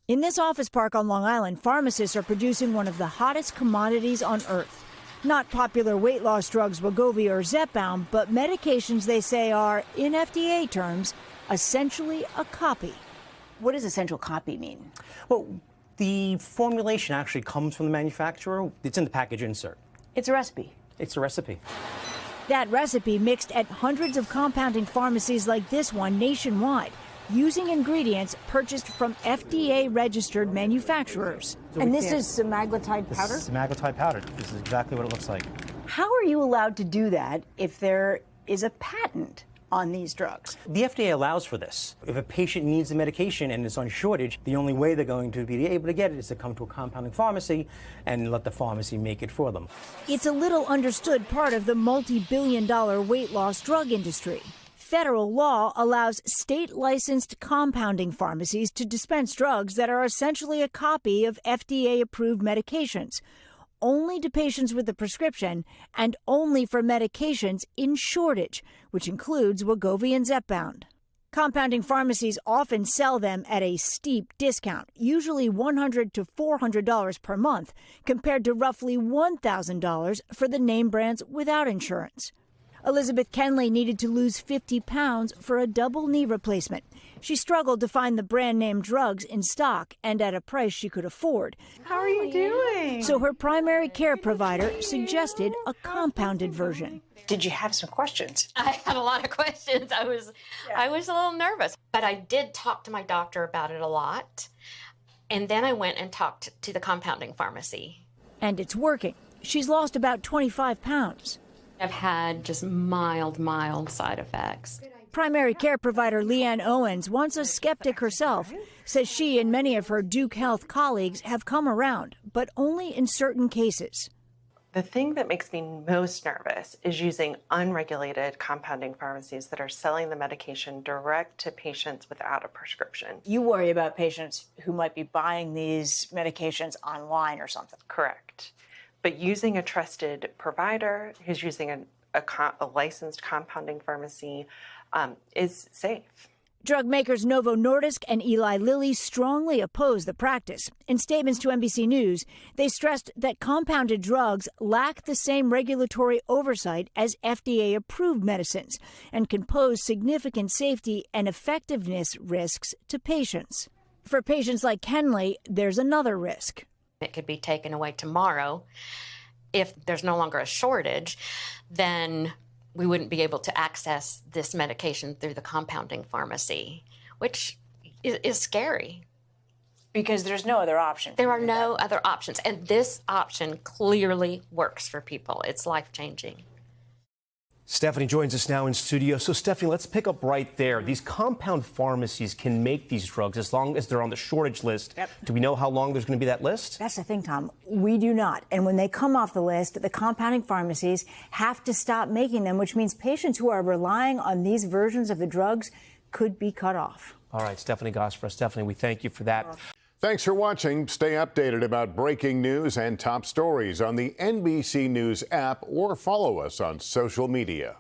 In this office park on Long Island, pharmacists are producing one of the hottest commodities on earth. Not popular weight loss drugs Wegovy or Zepbound, but medications they say are, in FDA terms, essentially a copy. What does essential copy mean? Well, the formulation actually comes from the manufacturer. It's in the package insert. It's a recipe. It's a recipe. That recipe mixed at hundreds of compounding pharmacies like this one nationwide, using ingredients purchased from FDA-registered manufacturers. And this is semaglutide powder? This is semaglutide powder. This is exactly what it looks like. How are you allowed to do that if there is a patent on these drugs? The FDA allows for this. If a patient needs the medication and it's on shortage, the only way they're going to be able to get it is to come to a compounding pharmacy and let the pharmacy make it for them. It's a little understood part of the multi-billion-dollar weight loss drug industry. Federal law allows state-licensed compounding pharmacies to dispense drugs that are essentially a copy of FDA-approved medications, only to patients with a prescription and only for medications in shortage, which includes Wegovy and Zepbound. Compounding pharmacies often sell them at a steep discount, usually $100 to $400 per month, compared to roughly $1,000 for the name brands without insurance. Elizabeth Kenley needed to lose 50 pounds for a double knee replacement. She struggled to find the brand name drugs in stock and at a price she could afford. How are you doing? So her primary care provider suggested a compounded version. Did you have some questions? I had a lot of questions. I was a little nervous, but I did talk to my doctor about it a lot. And then I went and talked to the compounding pharmacy. And it's working. She's lost about 25 pounds. I've had just mild side effects. Primary care provider Leanne Owens, once a skeptic herself, says she and many of her Duke Health colleagues have come around, but only in certain cases. The thing that makes me most nervous is using unregulated compounding pharmacies that are selling the medication direct to patients without a prescription. You worry about patients who might be buying these medications online or something. Correct. But using a trusted provider who's using a licensed compounding pharmacy is safe. Drug makers Novo Nordisk and Eli Lilly strongly oppose the practice. In statements to NBC News, they stressed that compounded drugs lack the same regulatory oversight as FDA-approved medicines and can pose significant safety and effectiveness risks to patients. For patients like Kenley, there's another risk. It could be taken away tomorrow. If there's no longer a shortage, then we wouldn't be able to access this medication through the compounding pharmacy, which is scary. Because there's no other option. There are no other options. And this option clearly works for people. It's life-changing. Stephanie joins us now in studio. So, Stephanie, let's pick up right there. These compound pharmacies can make these drugs as long as they're on the shortage list. Yep. Do we know how long there's going to be that list? That's the thing, Tom. We do not. And when they come off the list, the compounding pharmacies have to stop making them, which means patients who are relying on these versions of the drugs could be cut off. All right, Stephanie Gosk for us. Stephanie, we thank you for that. Thanks for watching. Stay updated about breaking news and top stories on the NBC News app or follow us on social media.